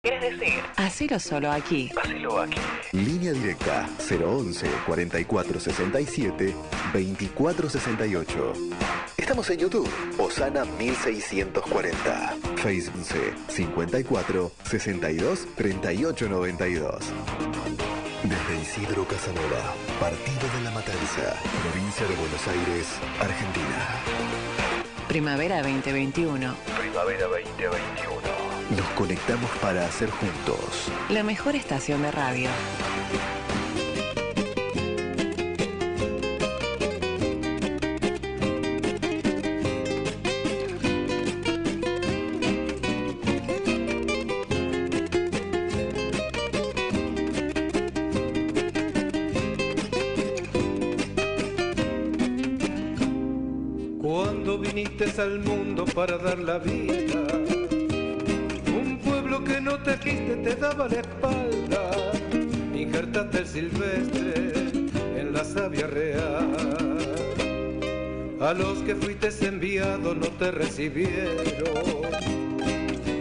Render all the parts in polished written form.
¿Quieres decir? Hacelo solo aquí. Hacelo aquí. Línea directa 011 44 67 24 68. Estamos en YouTube, Osana 1640. Facebook 54 62 38 92. Desde Isidro Casanova, partido de La Matanza, provincia de Buenos Aires, Argentina. Primavera 2021. Primavera 2021. Nos conectamos para hacer juntos La mejor estación de radio. Cuando viniste al mundo para dar la vida, un pueblo que no te quiste te daba la espalda, injertaste el silvestre en la savia real. A los que fuiste enviado no te recibieron,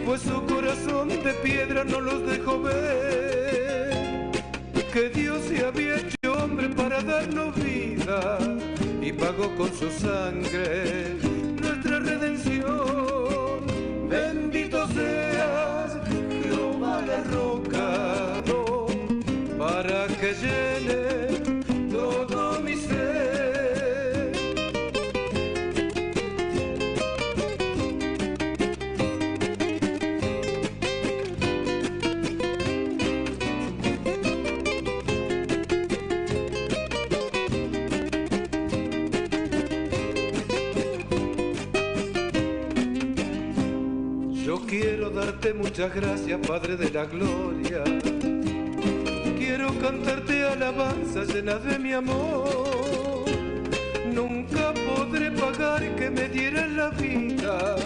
pues su corazón de piedra no los dejó ver, que Dios se había hecho hombre para darnos vida y pagó con su sangre nuestra redención. Bendito seas, Jehová la roca, para que llene todo mi ser. Quiero darte muchas gracias, Padre de la Gloria. Quiero cantarte alabanzas llenas de mi amor. Nunca podré pagar que me dieras la vida,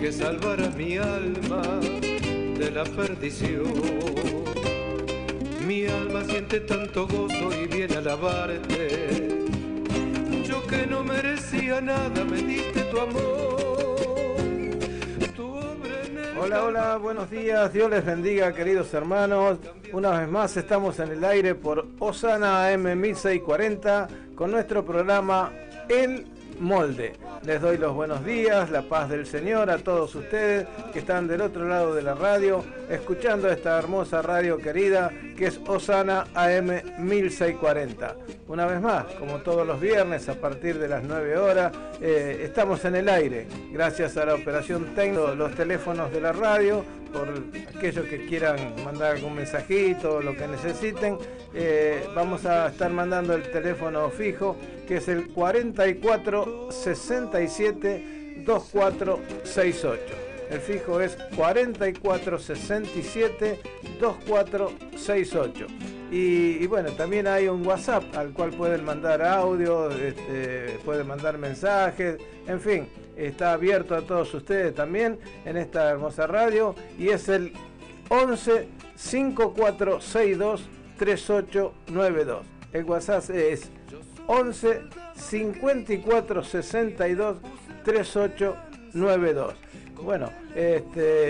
que salvaras mi alma de la perdición. Mi alma siente tanto gozo y viene a alabarte. Yo que no merecía nada, me diste tu amor. Hola, hola, buenos días, Dios les bendiga, queridos hermanos. Una vez más estamos en el aire por Osana AM 1640 con nuestro programa El Molde. Les doy los buenos días, la paz del Señor a todos ustedes que están del otro lado de la radio, escuchando esta hermosa radio querida que es Osana AM 1640. Una vez más, como todos los viernes a partir de las 9 horas, estamos en el aire, gracias a la operación técnica, los teléfonos de la radio, por aquellos que quieran mandar algún mensajito, lo que necesiten. Vamos a estar mandando el teléfono fijo, que es el 44 67 2468. El fijo es 44 67 2468. Y bueno, también hay un WhatsApp al cual pueden mandar audio, pueden mandar mensajes, en fin, está abierto a todos ustedes también en esta hermosa radio, y es el 11 5462 3892. El WhatsApp es 11 54 62 3892. Bueno,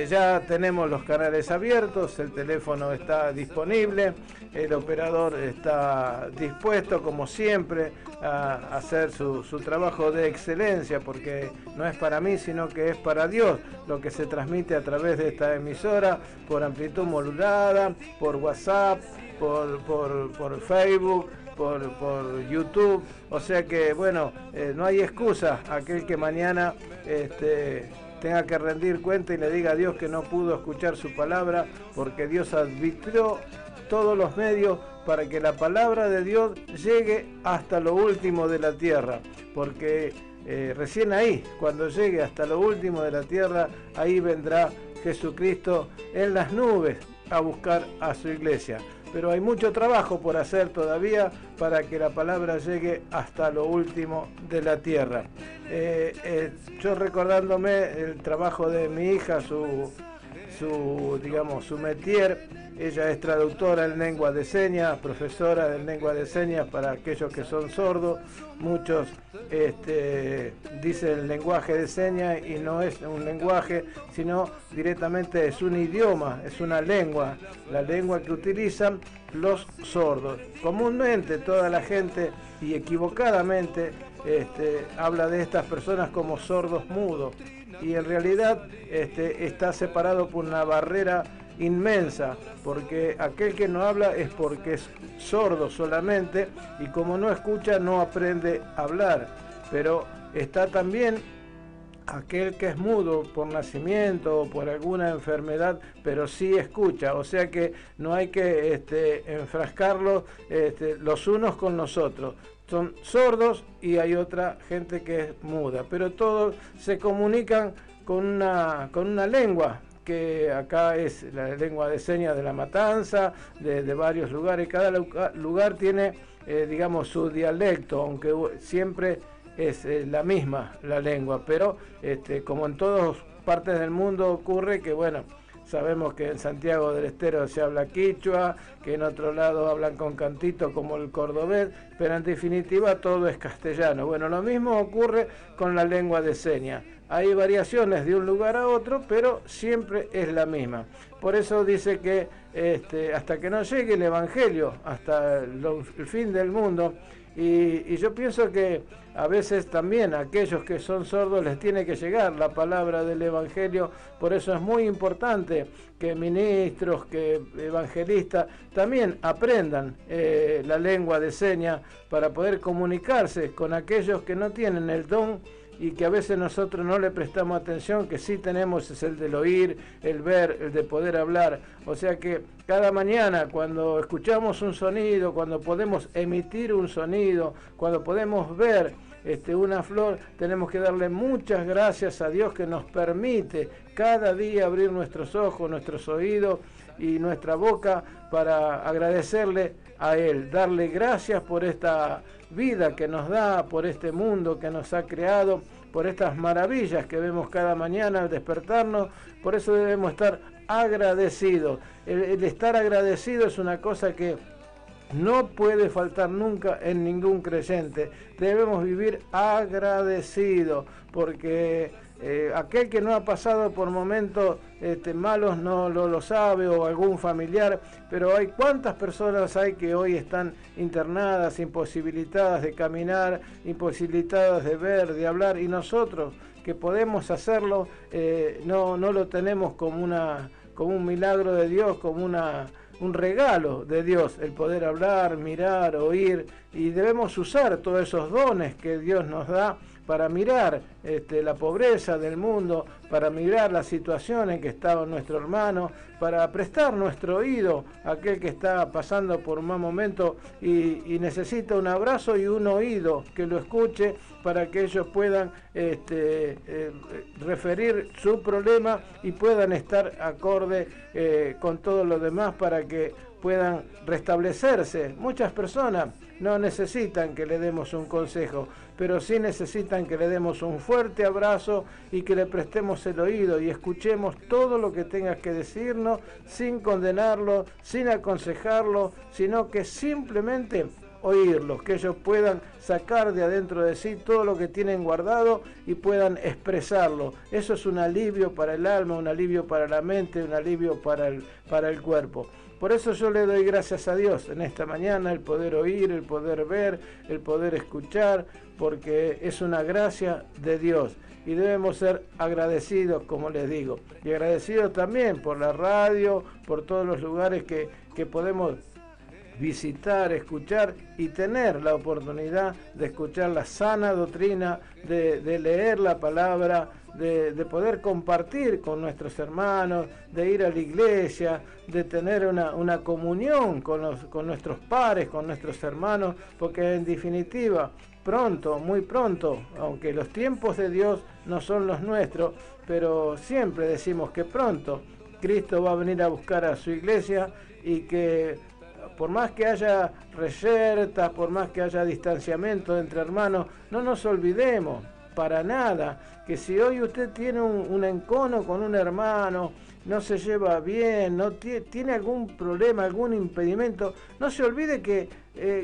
ya tenemos los canales abiertos, el teléfono está disponible, el operador está dispuesto, como siempre, a hacer su trabajo de excelencia, porque no es para mí, sino que es para Dios lo que se transmite a través de esta emisora, por amplitud modulada, por WhatsApp, por Facebook, por YouTube. O sea que, bueno, no hay excusa aquel que mañana tenga que rendir cuenta y le diga a Dios que no pudo escuchar su palabra, porque Dios arbitró todos los medios para que la palabra de Dios llegue hasta lo último de la tierra, porque recién ahí, cuando llegue hasta lo último de la tierra, ahí vendrá Jesucristo en las nubes a buscar a su iglesia. Pero hay mucho trabajo por hacer todavía para que la palabra llegue hasta lo último de la tierra. Yo recordándome el trabajo de mi hija, su métier. Ella es traductora en lengua de señas, profesora de lengua de señas para aquellos que son sordos. Muchos dicen lenguaje de señas y no es un lenguaje, sino directamente es un idioma, es una lengua, la lengua que utilizan los sordos. Comúnmente toda la gente, y equivocadamente, habla de estas personas como sordos mudos, y en realidad está separado por una barrera inmensa, porque aquel que no habla es porque es sordo solamente, y como no escucha no aprende a hablar. Pero está también aquel que es mudo por nacimiento o por alguna enfermedad, pero sí escucha, o sea que no hay que enfrascarlos los unos con los otros. Son sordos y hay otra gente que es muda, pero todos se comunican con una lengua, que acá es la lengua de señas de La Matanza, de varios lugares. Cada lugar tiene, su dialecto, aunque siempre es la misma la lengua, pero como en todas partes del mundo ocurre que, sabemos que en Santiago del Estero se habla quichua, que en otro lado hablan con cantito como el cordobés, pero en definitiva todo es castellano. Bueno, lo mismo ocurre con la lengua de señas. Hay variaciones de un lugar a otro, pero siempre es la misma. Por eso dice que hasta que no llegue el Evangelio, hasta el fin del mundo, y yo pienso que a veces también a aquellos que son sordos les tiene que llegar la palabra del Evangelio. Por eso es muy importante que ministros, que evangelistas también aprendan la lengua de señas para poder comunicarse con aquellos que no tienen el don y que a veces nosotros no le prestamos atención, que sí tenemos, es el del oír, el ver, el de poder hablar. O sea que cada mañana cuando escuchamos un sonido, cuando podemos emitir un sonido, cuando podemos ver una flor, tenemos que darle muchas gracias a Dios que nos permite cada día abrir nuestros ojos, nuestros oídos y nuestra boca para agradecerle a Él, darle gracias por esta vida que nos da, por este mundo que nos ha creado, por estas maravillas que vemos cada mañana al despertarnos. Por eso debemos estar agradecidos. El estar agradecido es una cosa que no puede faltar nunca en ningún creyente. Debemos vivir agradecidos, porque aquel que no ha pasado por momentos malos no lo sabe, o algún familiar, pero hay cuántas personas hay que hoy están internadas, imposibilitadas de caminar, imposibilitadas de ver, de hablar, y nosotros que podemos hacerlo no lo tenemos como un milagro de Dios, como un regalo de Dios, el poder hablar, mirar, oír, y debemos usar todos esos dones que Dios nos da para mirar la pobreza del mundo, para mirar la situación en que estaba nuestro hermano, para prestar nuestro oído a aquel que está pasando por un mal momento y necesita un abrazo y un oído que lo escuche, para que ellos puedan referir su problema y puedan estar acorde con todo lo demás, para que puedan restablecerse. Muchas personas no necesitan que le demos un consejo, pero sí necesitan que le demos un fuerte abrazo y que le prestemos el oído y escuchemos todo lo que tenga que decirnos, sin condenarlo, sin aconsejarlo, sino que simplemente oírlos, que ellos puedan sacar de adentro de sí todo lo que tienen guardado y puedan expresarlo. Eso es un alivio para el alma, un alivio para la mente, un alivio para el cuerpo. Por eso yo le doy gracias a Dios en esta mañana, el poder oír, el poder ver, el poder escuchar, porque es una gracia de Dios. Y debemos ser agradecidos, como les digo. Y agradecidos también por la radio, por todos los lugares que podemos visitar, escuchar y tener la oportunidad de escuchar la sana doctrina, de leer la palabra, de poder compartir con nuestros hermanos, de ir a la iglesia, de tener una comunión con nuestros pares, con nuestros hermanos, porque en definitiva, pronto, muy pronto, aunque los tiempos de Dios no son los nuestros, pero siempre decimos que pronto Cristo va a venir a buscar a su iglesia, y que por más que haya reyertas, por más que haya distanciamiento entre hermanos, no nos olvidemos para nada que si hoy usted tiene un encono con un hermano, no se lleva bien, no tiene algún problema, algún impedimento, no se olvide que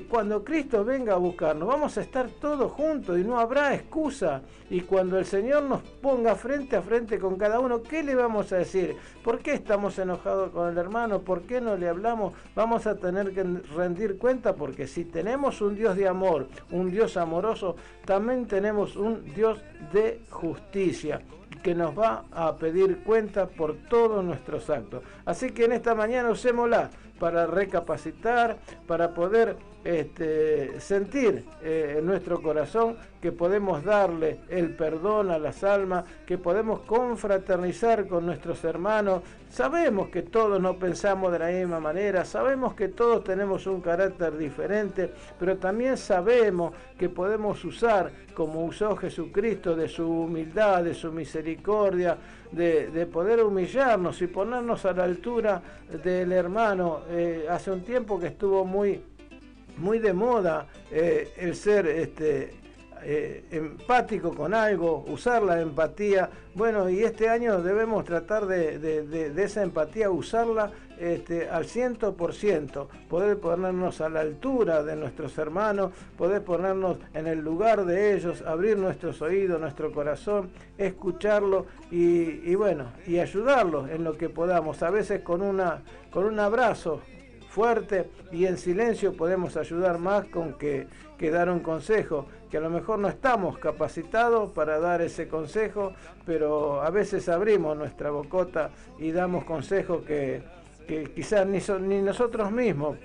cuando Cristo venga a buscarnos, vamos a estar todos juntos y no habrá excusa. Y cuando el Señor nos ponga frente a frente con cada uno, ¿qué le vamos a decir? ¿Por qué estamos enojados con el hermano? ¿Por qué no le hablamos? Vamos a tener que rendir cuenta, porque si tenemos un Dios de amor, un Dios amoroso, también tenemos un Dios de justicia, que nos va a pedir cuenta por todos nuestros actos. Así que en esta mañana usémosla para recapacitar, para poder sentir en nuestro corazón que podemos darle el perdón a las almas, que podemos confraternizar con nuestros hermanos. Sabemos que todos no pensamos de la misma manera, sabemos que todos tenemos un carácter diferente, pero también sabemos que podemos usar, como usó Jesucristo, de su humildad, de su misericordia, de poder humillarnos y ponernos a la altura del hermano. Hace un tiempo que estuvo muy de moda el ser empático con algo, usar la empatía. Bueno, y este año debemos tratar de esa empatía, usarla al 100%, poder ponernos a la altura de nuestros hermanos, poder ponernos en el lugar de ellos, abrir nuestros oídos, nuestro corazón, escucharlo y bueno, y ayudarlos en lo que podamos. A veces con un abrazo fuerte y en silencio podemos ayudar más con que dar un consejo, que a lo mejor no estamos capacitados para dar ese consejo, pero a veces abrimos nuestra bocota y damos consejos que quizás ni nosotros mismos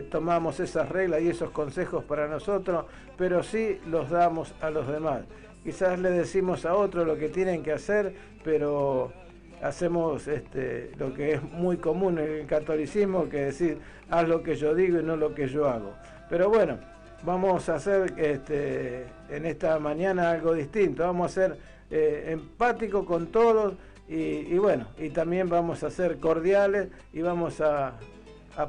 tomamos esas reglas y esos consejos para nosotros, pero sí los damos a los demás. Quizás le decimos a otros lo que tienen que hacer, pero hacemos lo que es muy común en el catolicismo, que es decir, haz lo que yo digo y no lo que yo hago. Pero bueno, vamos a hacer en esta mañana algo distinto, vamos a ser empáticos con todos y bueno, y también vamos a ser cordiales y vamos a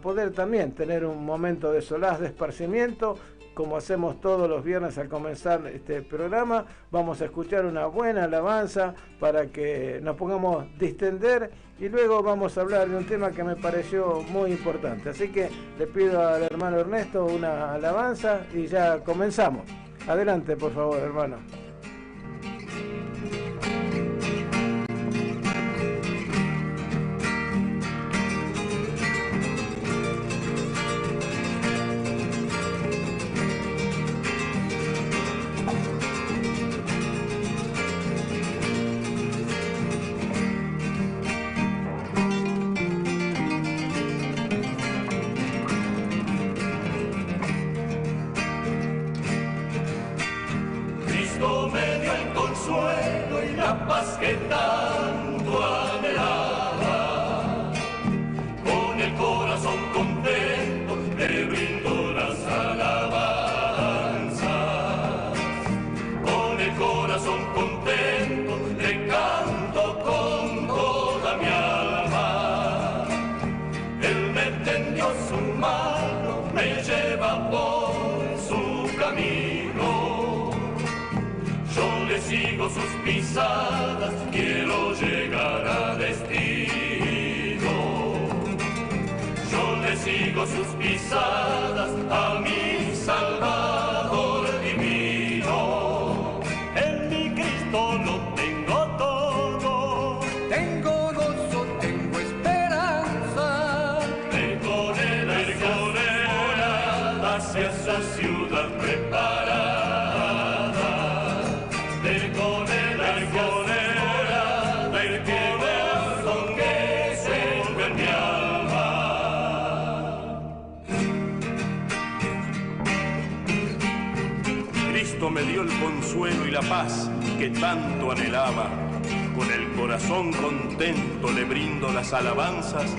poder también tener un momento de solaz, de esparcimiento, como hacemos todos los viernes al comenzar este programa. Vamos a escuchar una buena alabanza para que nos pongamos distender y luego vamos a hablar de un tema que me pareció muy importante. Así que le pido al hermano Ernesto una alabanza y ya comenzamos. Adelante, por favor, hermano. Que tanto anhelaba, con el corazón contento le brindo las alabanzas, con el corazón contento le canto con toda mi alma. Él me tendió su mano, me lleva por su camino, yo le sigo sus pisadas, quiero llegar a destino. Yo le sigo sus pisadas a mi Salvador divino. En mi Cristo lo tengo todo. Tengo gozo, tengo esperanza. Ven con él hacia esa ciudad preparada. Me dio el consuelo y la paz que tanto anhelaba. Con el corazón contento le brindo las alabanzas,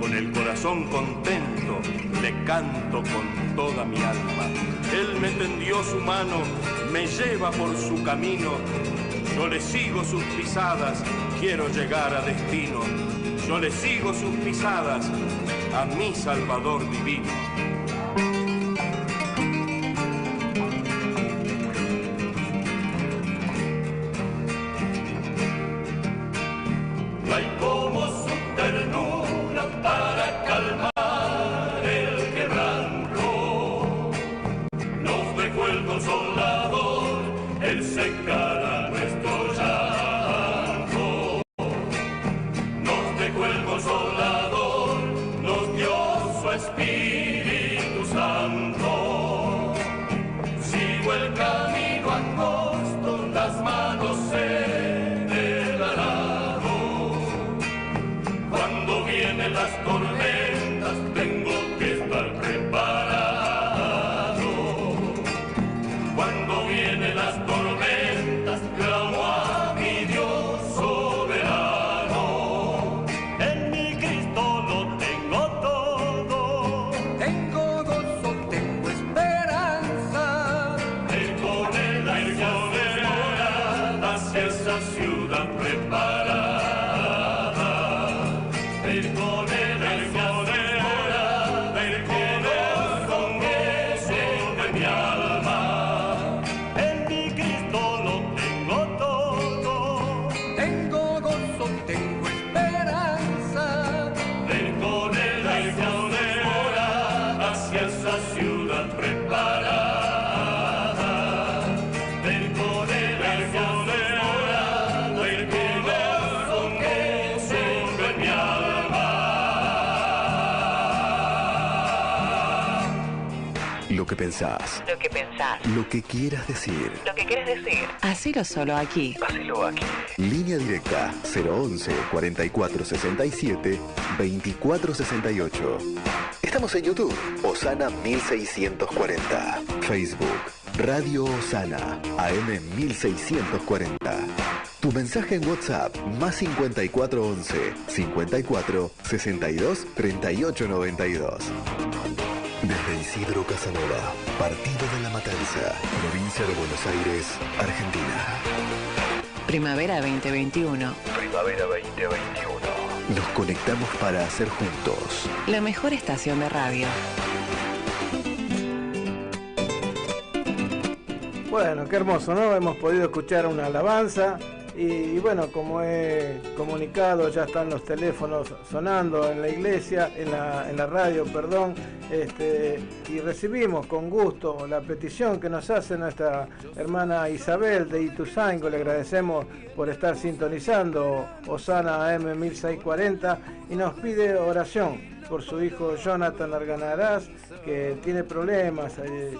con el corazón contento le canto con toda mi alma. Él me tendió su mano, me lleva por su camino, yo le sigo sus pisadas, quiero llegar a destino. Yo le sigo sus pisadas a mi Salvador divino. Ay, cómo Espíritu Santo. Sigo el camino angosto, las manos en el arado. Cuando vienen las tormentas, tengo que estar preparado. Cuando vienen las tormentas, clamo a mi Dios soberano. En mi Cristo lo tengo todo. Tengo gozo, tengo esperanza. Él con él hacia esa ciudad preparada. Él con él con gozo de mi alma. En mi Cristo lo tengo todo. Tengo gozo, tengo esperanza. Él con él hacia esa ciudad preparada. Él con él con gozo de mi alma. Lo que pensás, Lo que pensás, lo que quieras decir. lo que quieres decir. Hacelo solo aquí. Hacelo aquí. Línea directa 011 44 67 24 68. Estamos en YouTube, Osana 1640. Facebook, Radio Osana, AM 1640. Tu mensaje en WhatsApp, más 5411 54 62 38 92. Desde Isidro Casanova, Partido de la Matanza, Provincia de Buenos Aires, Argentina. Primavera 2021. Primavera 2021. Nos conectamos para hacer juntos. La mejor estación de radio. Bueno, qué hermoso, ¿no? Hemos podido escuchar una alabanza y bueno, como he comunicado, ya están los teléfonos sonando en la iglesia, en la radio, perdón, y recibimos con gusto la petición que nos hace nuestra hermana Isabel de Ituzaingó. Le agradecemos por estar sintonizando Osana AM 1640 y nos pide oración por su hijo Jonathan Arganaraz, que tiene problemas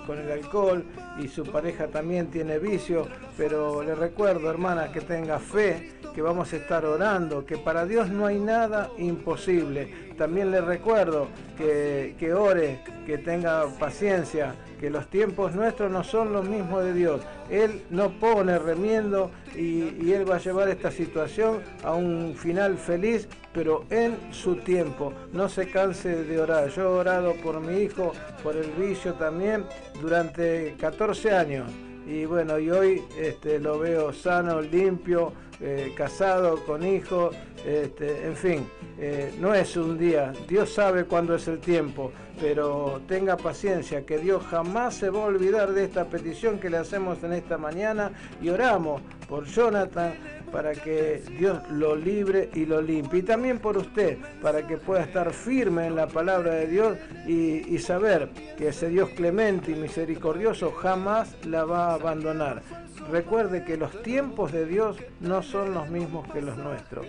con el alcohol y su pareja también tiene vicio, pero le recuerdo, hermana, que tenga fe, que vamos a estar orando, que para Dios no hay nada imposible. También le recuerdo que ore, que tenga paciencia, que los tiempos nuestros no son los mismos de Dios. Él no pone remiendo y Él va a llevar esta situación a un final feliz, pero en su tiempo. No se canse de orar. Yo he orado por mi hijo, por el vicio también, durante 14 años. Y bueno, y hoy lo veo sano, limpio, casado, con hijos, en fin, no es un día, Dios sabe cuándo es el tiempo, pero tenga paciencia, que Dios jamás se va a olvidar de esta petición que le hacemos en esta mañana y oramos por Jonathan para que Dios lo libre y lo limpie, y también por usted, para que pueda estar firme en la palabra de Dios y saber que ese Dios clemente y misericordioso jamás la va a abandonar. Recuerde que los tiempos de Dios no son los mismos que los nuestros.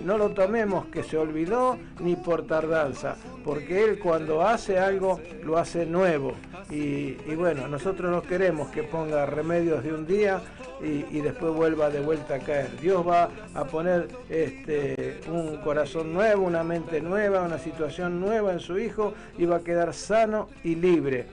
No lo tomemos que se olvidó ni por tardanza, porque Él cuando hace algo lo hace nuevo. Y bueno, nosotros no queremos que ponga remedios de un día y después vuelva de vuelta a caer. Dios va a poner un corazón nuevo, una mente nueva, una situación nueva en su hijo y va a quedar sano y libre.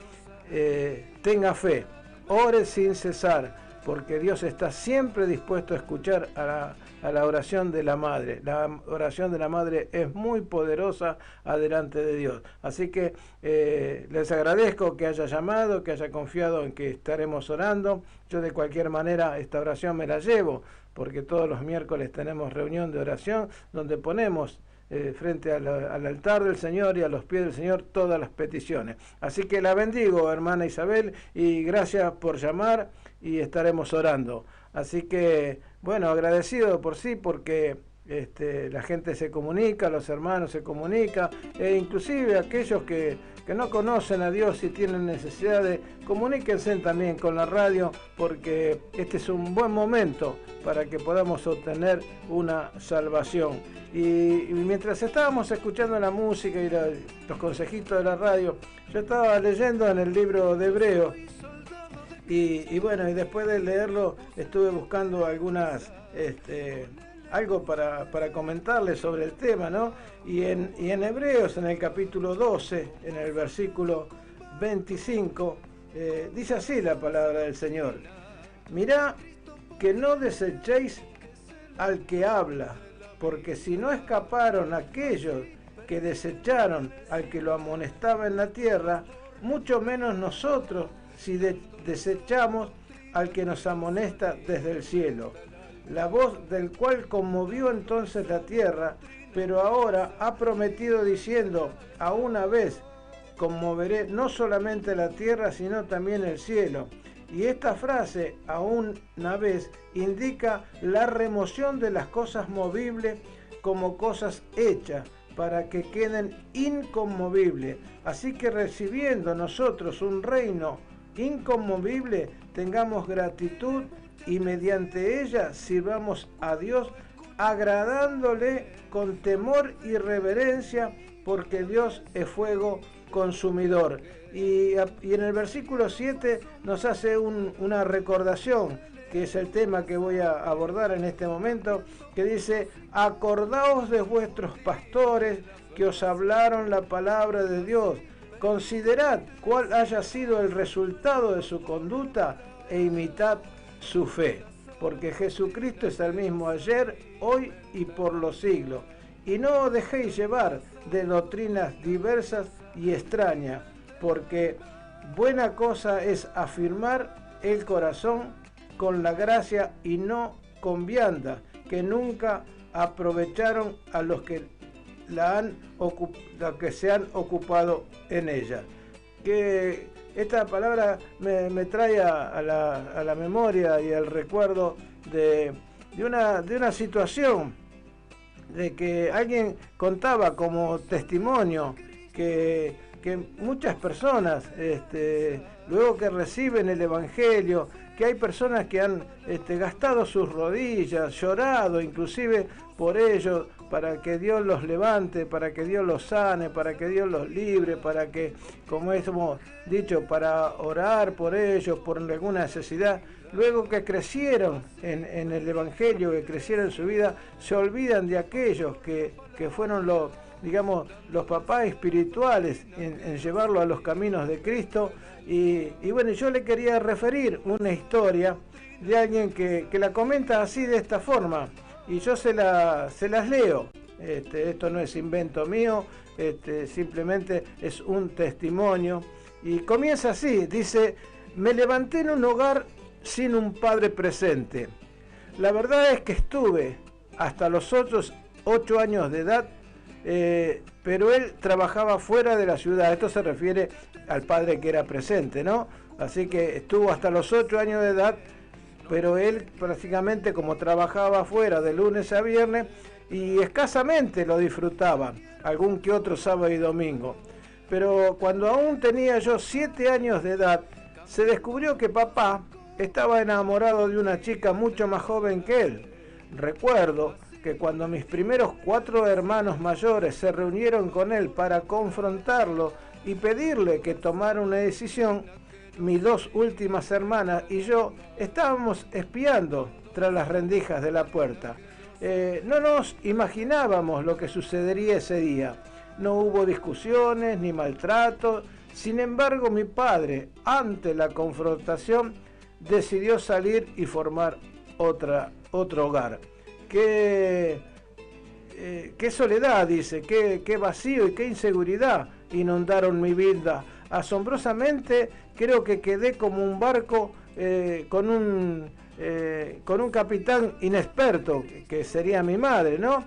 Tenga fe, ore sin cesar, porque Dios está siempre dispuesto a escuchar a la oración de la madre. La oración de la madre es muy poderosa adelante de Dios. Así que les agradezco que haya llamado, que haya confiado en que estaremos orando. Yo de cualquier manera esta oración me la llevo, porque todos los miércoles tenemos reunión de oración donde ponemos frente al altar del Señor y a los pies del Señor todas las peticiones. Así que la bendigo, hermana Isabel, y gracias por llamar y estaremos orando. Así que, bueno, agradecido por sí, porque la gente se comunica, los hermanos se comunican, e inclusive aquellos que no conocen a Dios y tienen necesidad comuníquense también con la radio, porque este es un buen momento para que podamos obtener una salvación. Y mientras estábamos escuchando la música y los consejitos de la radio, yo estaba leyendo en el libro de Hebreos, y bueno, y después de leerlo estuve buscando algunas algo para comentarles sobre el tema, ¿no? Y en Hebreos, en el capítulo 12, en el versículo 25, dice así la palabra del Señor: mirá que no desechéis al que habla, porque si no escaparon aquellos que desecharon al que lo amonestaba en la tierra, mucho menos nosotros si desechamos al que nos amonesta desde el cielo. La voz del cual conmovió entonces la tierra, pero ahora ha prometido diciendo: a una vez conmoveré no solamente la tierra, sino también el cielo. Y esta frase, a una vez, indica la remoción de las cosas movibles como cosas hechas, para que queden inconmovibles. Así que recibiendo nosotros un reino inconmovible, tengamos gratitud y mediante ella sirvamos a Dios, agradándole con temor y reverencia, porque Dios es fuego consumidor. Y en el versículo 7 nos hace una recordación, que es el tema que voy a abordar en este momento, que dice: acordaos de vuestros pastores que os hablaron la palabra de Dios, considerad cuál haya sido el resultado de su conducta e imitad su fe, porque Jesucristo es el mismo ayer, hoy y por los siglos. Y no os dejéis llevar de doctrinas diversas y extrañas, porque buena cosa es afirmar el corazón con la gracia y no con vianda, que nunca aprovecharon a los que se han ocupado en ella. Que esta palabra me trae a la memoria y al recuerdo de una situación, de que alguien contaba como testimonio que muchas personas, luego que reciben el Evangelio, que hay personas que han gastado sus rodillas, llorado inclusive por ellos, para que Dios los levante, para que Dios los sane, para que Dios los libre, para que, como hemos dicho, para orar por ellos, por alguna necesidad. Luego que crecieron en el Evangelio, que crecieron en su vida, se olvidan de aquellos que fueron los papás espirituales en llevarlo a los caminos de Cristo. Y bueno, yo le quería referir una historia de alguien que la comenta así, de esta forma, y yo se las leo. Esto no es invento mío, simplemente es un testimonio. Y comienza así, dice: me levanté en un hogar sin un padre presente. La verdad es que estuve hasta los 8 años de edad, pero él trabajaba fuera de la ciudad. Esto se refiere al padre que era presente, ¿no? Así que estuvo hasta los 8 años de edad, pero él prácticamente, como trabajaba fuera de lunes a viernes, y escasamente lo disfrutaba, algún que otro sábado y domingo. Pero cuando aún tenía yo 7 años de edad, se descubrió que papá estaba enamorado de una chica mucho más joven que él. Recuerdo que cuando mis primeros 4 hermanos mayores se reunieron con él para confrontarlo y pedirle que tomara una decisión, mis 2 últimas hermanas y yo estábamos espiando tras las rendijas de la puerta. No nos imaginábamos lo que sucedería ese día. No hubo discusiones ni maltrato. Sin embargo, mi padre, ante la confrontación, decidió salir y formar otro hogar. Qué soledad, dice, qué vacío y qué inseguridad inundaron mi vida. Asombrosamente creo que quedé como un barco con un capitán inexperto, que sería mi madre, ¿no?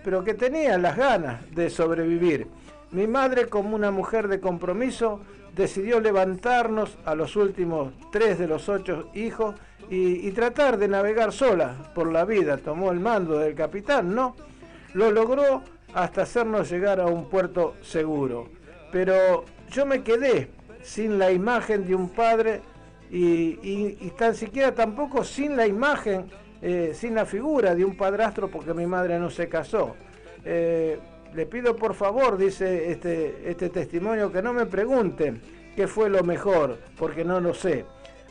Pero que tenía las ganas de sobrevivir. Mi madre, como una mujer de compromiso, decidió levantarnos a los últimos 3 de los 8 hijos y tratar de navegar sola por la vida. Tomó el mando del capitán, ¿no? Lo logró hasta hacernos llegar a un puerto seguro. Pero yo me quedé sin la imagen de un padre y tan siquiera tampoco sin la imagen, sin la figura de un padrastro, porque mi madre no se casó. Le pido por favor, dice este testimonio, que no me pregunten qué fue lo mejor, porque no lo sé.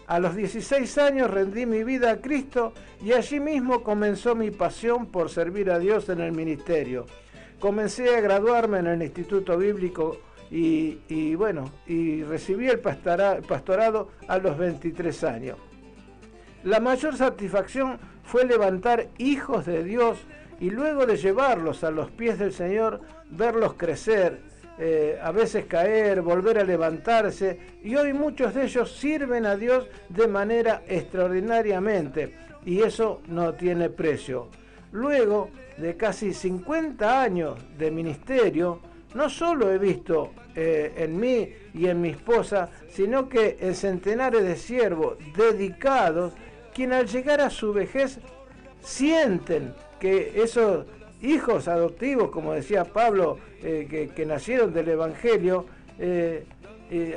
A los 16 años rendí mi vida a Cristo y allí mismo comenzó mi pasión por servir a Dios en el ministerio. Comencé a graduarme en el Instituto Bíblico y recibí el pastorado a los 23 años. La mayor satisfacción fue levantar hijos de Dios y luego de llevarlos a los pies del Señor, verlos crecer, a veces caer, volver a levantarse, y hoy muchos de ellos sirven a Dios de manera extraordinariamente, y eso no tiene precio. Luego de casi 50 años de ministerio, no solo he visto en mí y en mi esposa, sino que en centenares de siervos dedicados, quienes al llegar a su vejez sienten que esos hijos adoptivos, como decía Pablo, que nacieron del Evangelio,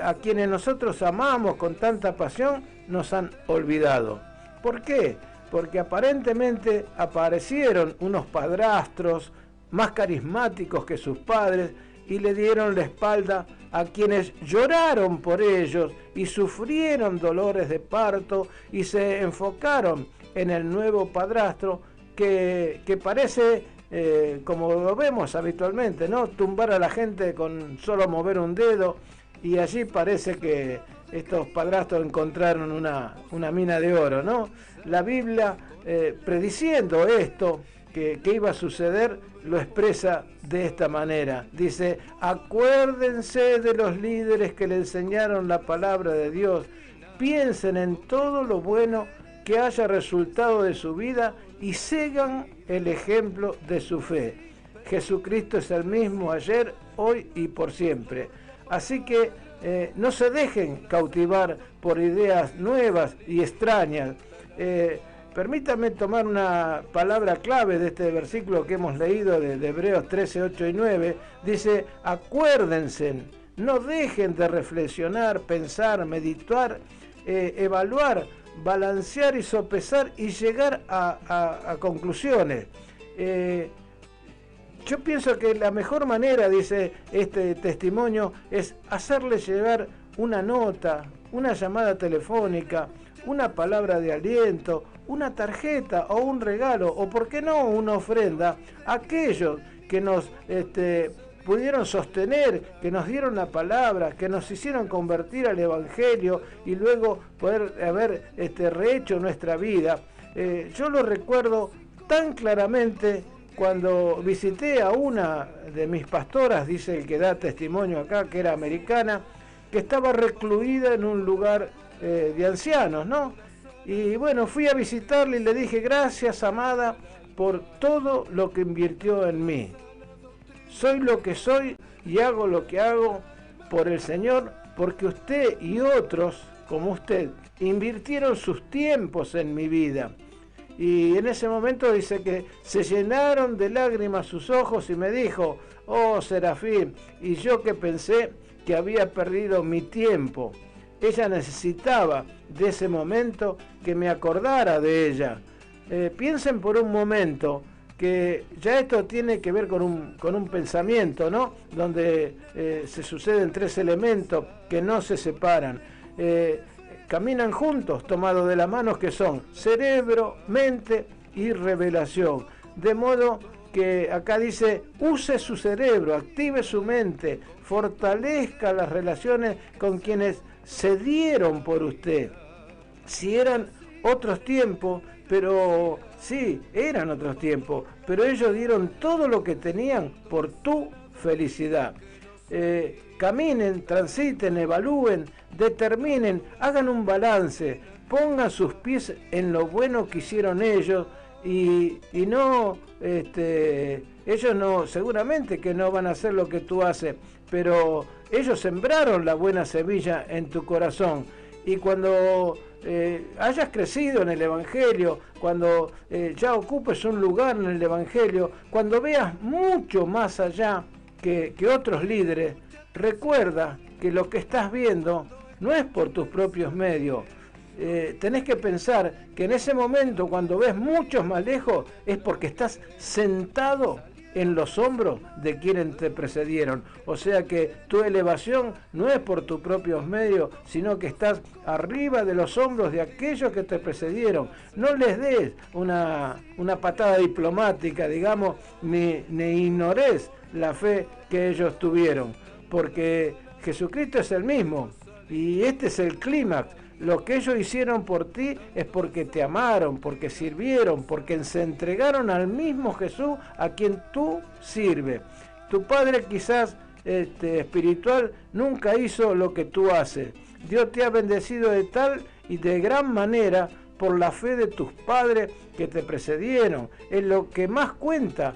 a quienes nosotros amamos con tanta pasión, nos han olvidado. ¿Por qué? Porque aparentemente aparecieron unos padrastros más carismáticos que sus padres y le dieron la espalda a quienes lloraron por ellos y sufrieron dolores de parto y se enfocaron en el nuevo padrastro que parece, como lo vemos habitualmente, ¿no?, tumbar a la gente con solo mover un dedo, y allí parece que estos padrastros encontraron una mina de oro, ¿no? La Biblia, prediciendo esto, que iba a suceder, lo expresa de esta manera. Dice: acuérdense de los líderes que le enseñaron la palabra de Dios, piensen en todo lo bueno que haya resultado de su vida y sigan el ejemplo de su fe. Jesucristo es el mismo ayer, hoy y por siempre. Así que no se dejen cautivar por ideas nuevas y extrañas. Permítame tomar una palabra clave de este versículo que hemos leído de Hebreos 13, 8 y 9. Dice: acuérdense, no dejen de reflexionar, pensar, meditar, evaluar, balancear y sopesar y llegar a conclusiones. Yo pienso que la mejor manera, dice este testimonio, es hacerle llegar una nota, una llamada telefónica, una palabra de aliento, una tarjeta o un regalo, o por qué no una ofrenda, a aquellos que nos pudieron sostener, que nos dieron la palabra, que nos hicieron convertir al Evangelio y luego poder haber rehecho nuestra vida. Yo lo recuerdo tan claramente cuando visité a una de mis pastoras, dice el que da testimonio acá, que era americana, que estaba recluida en un lugar de ancianos, ¿no? Y bueno, fui a visitarle y le dije: gracias, amada, por todo lo que invirtió en mí. Soy lo que soy y hago lo que hago por el Señor, porque usted y otros como usted invirtieron sus tiempos en mi vida. Y en ese momento dice que se llenaron de lágrimas sus ojos y me dijo: oh Serafín, y yo que pensé que había perdido mi tiempo. Ella necesitaba de ese momento que me acordara de ella. Piensen por un momento que ya esto tiene que ver con un pensamiento, ¿no? Donde se suceden tres elementos que no se separan. Caminan juntos, tomados de las manos, que son cerebro, mente y revelación. De modo que acá dice: use su cerebro, active su mente, fortalezca las relaciones con quienes se dieron por usted. Si eran otros tiempos, pero sí, eran otros tiempos, pero ellos dieron todo lo que tenían por tu felicidad. Caminen, transiten, evalúen, determinen, hagan un balance, pongan sus pies en lo bueno que hicieron ellos y no, ellos no, seguramente que no van a hacer lo que tú haces, pero ellos sembraron la buena semilla en tu corazón Y cuando hayas crecido en el Evangelio, cuando ya ocupes un lugar en el Evangelio, cuando veas mucho más allá que otros líderes, recuerda que lo que estás viendo no es por tus propios medios. Tenés que pensar que en ese momento, cuando ves muchos más lejos, es porque estás sentado en los hombros de quienes te precedieron. O sea que tu elevación no es por tus propios medios, sino que estás arriba de los hombros de aquellos que te precedieron. No les des una patada diplomática, digamos, ni ignores la fe que ellos tuvieron, porque Jesucristo es el mismo y este es el clímax. Lo que ellos hicieron por ti es porque te amaron, porque sirvieron, porque se entregaron al mismo Jesús a quien tú sirves. Tu padre quizás espiritual nunca hizo lo que tú haces. Dios te ha bendecido de tal y de gran manera por la fe de tus padres que te precedieron. En lo que más cuenta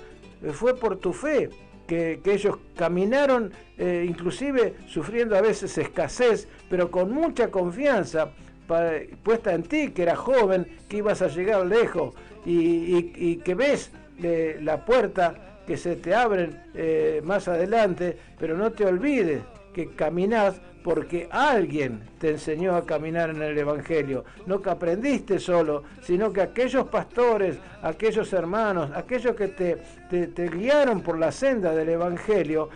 fue por tu fe. Que ellos caminaron, inclusive sufriendo a veces escasez, pero con mucha confianza puesta en ti, que eras joven, que ibas a llegar lejos y que ves la puerta que se te abren más adelante, pero no te olvides que caminás porque alguien te enseñó a caminar en el Evangelio, no que aprendiste solo, sino que aquellos pastores, aquellos hermanos, aquellos que te guiaron por la senda del Evangelio,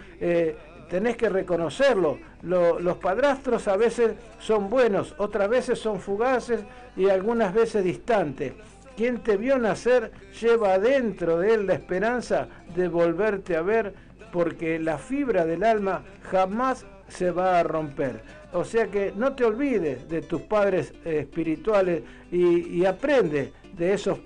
tenés que reconocerlo. Los padrastros a veces son buenos, otras veces son fugaces y algunas veces distantes. Quien te vio nacer lleva dentro de él la esperanza de volverte a ver, porque la fibra del alma jamás se va a romper. O sea que no te olvides de tus padres espirituales y aprende de esos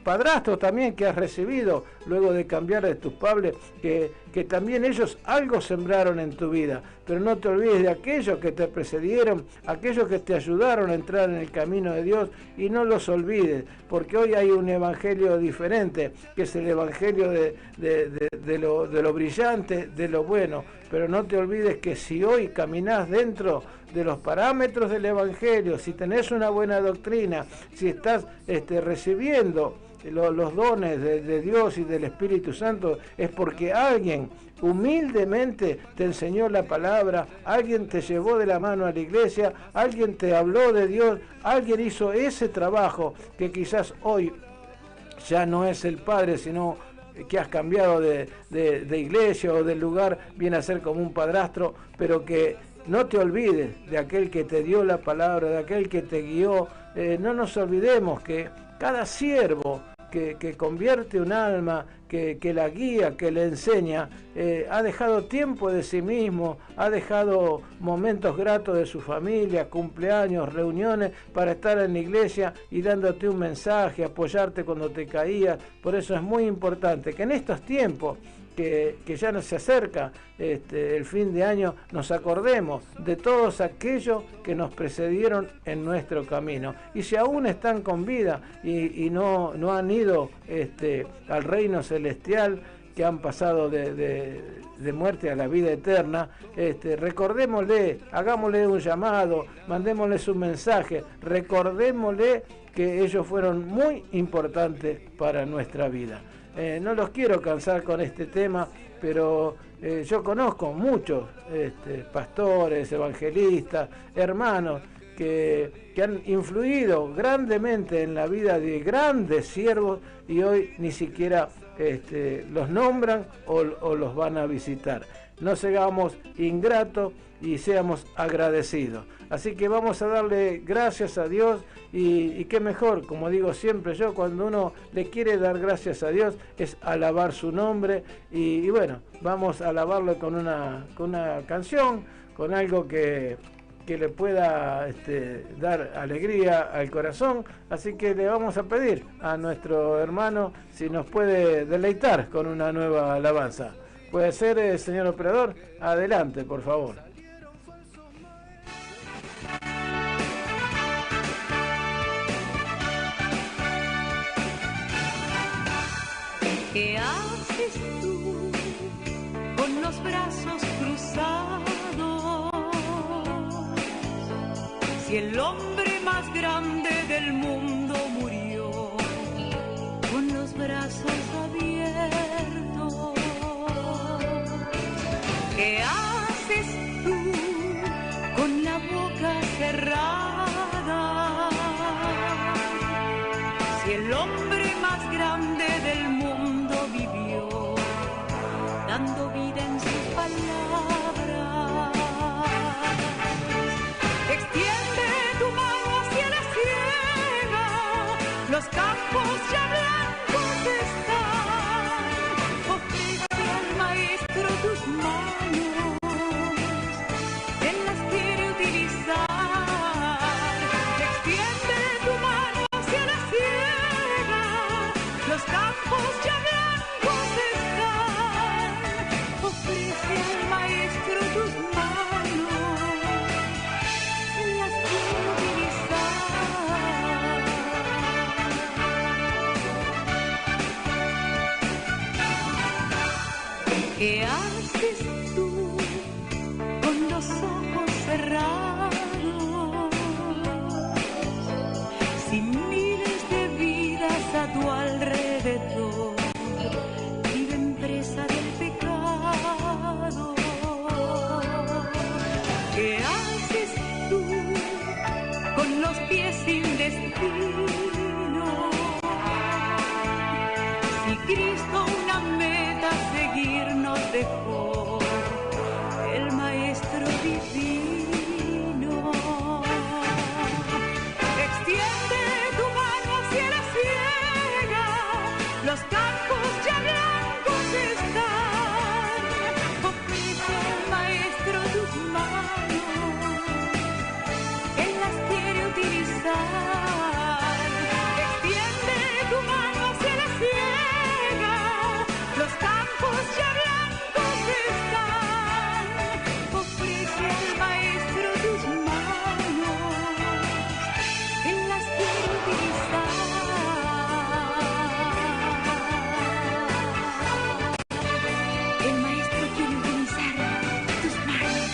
padrastros también que has recibido luego de cambiar de tus padres, que también ellos algo sembraron en tu vida. Pero no te olvides de aquellos que te precedieron, aquellos que te ayudaron a entrar en el camino de Dios, y no los olvides, porque hoy hay un evangelio diferente, que es el evangelio de lo brillante, de lo bueno. Pero no te olvides que si hoy caminás dentro de los parámetros del evangelio, si tenés una buena doctrina, si estás recibiendo los dones de Dios y del Espíritu Santo, es porque alguien humildemente te enseñó la palabra, alguien te llevó de la mano a la iglesia, alguien te habló de Dios, alguien hizo ese trabajo que quizás hoy ya no es el Padre, sino que has cambiado de iglesia o de lugar, viene a ser como un padrastro, pero que no te olvides de aquel que te dio la palabra, de aquel que te guió. No nos olvidemos que cada siervo que convierte un alma, que la guía, que le enseña, ha dejado tiempo de sí mismo, ha dejado momentos gratos de su familia, cumpleaños, reuniones, para estar en la iglesia y dándote un mensaje, apoyarte cuando te caías. Por eso es muy importante que en estos tiempos que ya nos se acerca el fin de año, nos acordemos de todos aquellos que nos precedieron en nuestro camino. Y si aún están con vida y no han ido al reino celestial, que han pasado de muerte a la vida eterna, recordémosle, hagámosle un llamado, mandémosles un mensaje, recordémosle que ellos fueron muy importantes para nuestra vida. No los quiero cansar con este tema, pero yo conozco muchos pastores, evangelistas, hermanos que han influido grandemente en la vida de grandes siervos y hoy ni siquiera los nombran o los van a visitar. No seamos ingratos y seamos agradecidos. Así que vamos a darle gracias a Dios y qué mejor, como digo siempre yo, cuando uno le quiere dar gracias a Dios es alabar su nombre y bueno, vamos a alabarlo con una canción, con algo que le pueda dar alegría al corazón. Así que le vamos a pedir a nuestro hermano si nos puede deleitar con una nueva alabanza. ¿Puede ser, señor operador? Adelante, por favor. ¿Qué haces tú con los brazos cruzados? Si si el hombre más grande del mundo murió con los brazos abiertos? ¿Qué haces tú con la boca cerrada? Si el hombre más grande del mundo vivió dando vida en sus palabras. Extiende tu mano hacia la ciega, los campos ya blancos están. Ofrece al maestro tus manos, él las quiere utilizar. Extiende tu mano hacia la ciega, los campos ya blancos están. Ofrece al maestro tus manos, él las quiere utilizar. ¿Qué haces tú con los ojos cerrados? Si miles de vidas a tu alrededor viven presa del pecado. ¿Qué haces tú con los pies sin destino? Si Cristo una meta a seguir nos dejó, el Maestro divino. Extiende tu mano hacia la ciega, los campos ya blancos están. Ofrece al maestro tus manos, él las quiere utilizar. Extiende tu mano hacia la ciega, los campos ya blancos están. Ofrece al maestro tus manos, él las quiere utilizar. El maestro quiere utilizar tus manos.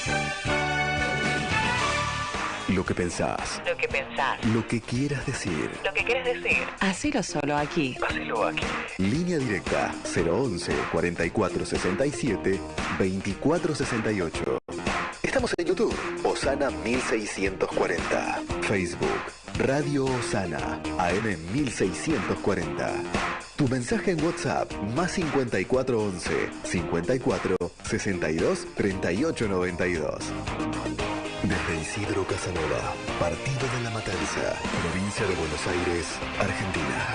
Lo que pensás, Lo que pensás, lo que quieras decir. lo que querés decir. Hacelo solo aquí. Hacelo aquí. Línea directa 011 44 67 24 68. Estamos en YouTube, Osana 1640. Facebook, Radio Osana, AM 1640. Tu mensaje en WhatsApp, más 5411 54 62 38 92. Desde Isidro Casanova, Partido de la Matanza, Provincia de Buenos Aires, Argentina.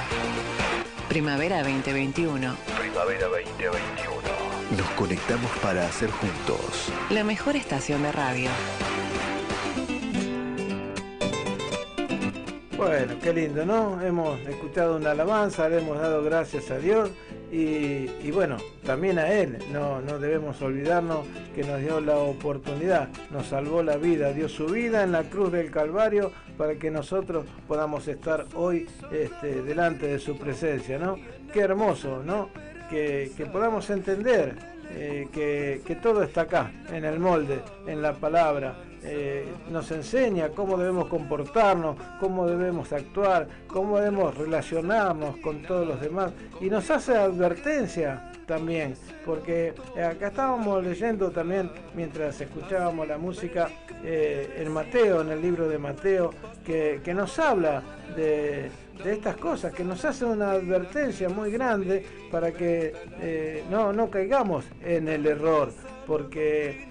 Primavera 2021. Primavera 2021. Nos conectamos para hacer juntos. La mejor estación de radio. Bueno, qué lindo, ¿no? Hemos escuchado una alabanza, le hemos dado gracias a Dios y bueno, también a Él. No debemos olvidarnos que nos dio la oportunidad, nos salvó la vida, dio su vida en la cruz del Calvario para que nosotros podamos estar hoy delante de su presencia, ¿no? Qué hermoso, ¿no? Que podamos entender que todo está acá, en el molde, en la palabra. Nos enseña cómo debemos comportarnos, cómo debemos actuar, cómo debemos relacionarnos con todos los demás y nos hace advertencia también, porque acá estábamos leyendo también mientras escuchábamos la música en Mateo, en el libro de Mateo, que nos habla de estas cosas, que nos hace una advertencia muy grande para que no caigamos en el error, porque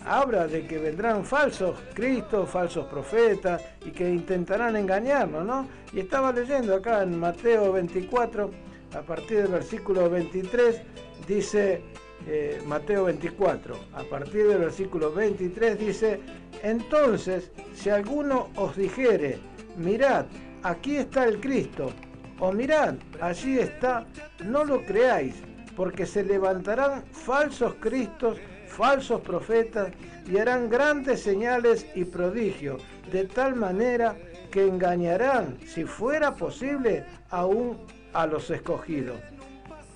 habla de que vendrán falsos cristos, falsos profetas y que intentarán engañarnos, ¿no? Y estaba leyendo acá en Mateo 24, a partir del versículo 23, dice Mateo 24, a partir del versículo 23 dice: entonces, si alguno os dijere, mirad, aquí está el Cristo, o mirad, allí está, no lo creáis, porque se levantarán falsos cristos, falsos profetas, y harán grandes señales y prodigios, de tal manera que engañarán, si fuera posible, aún a los escogidos.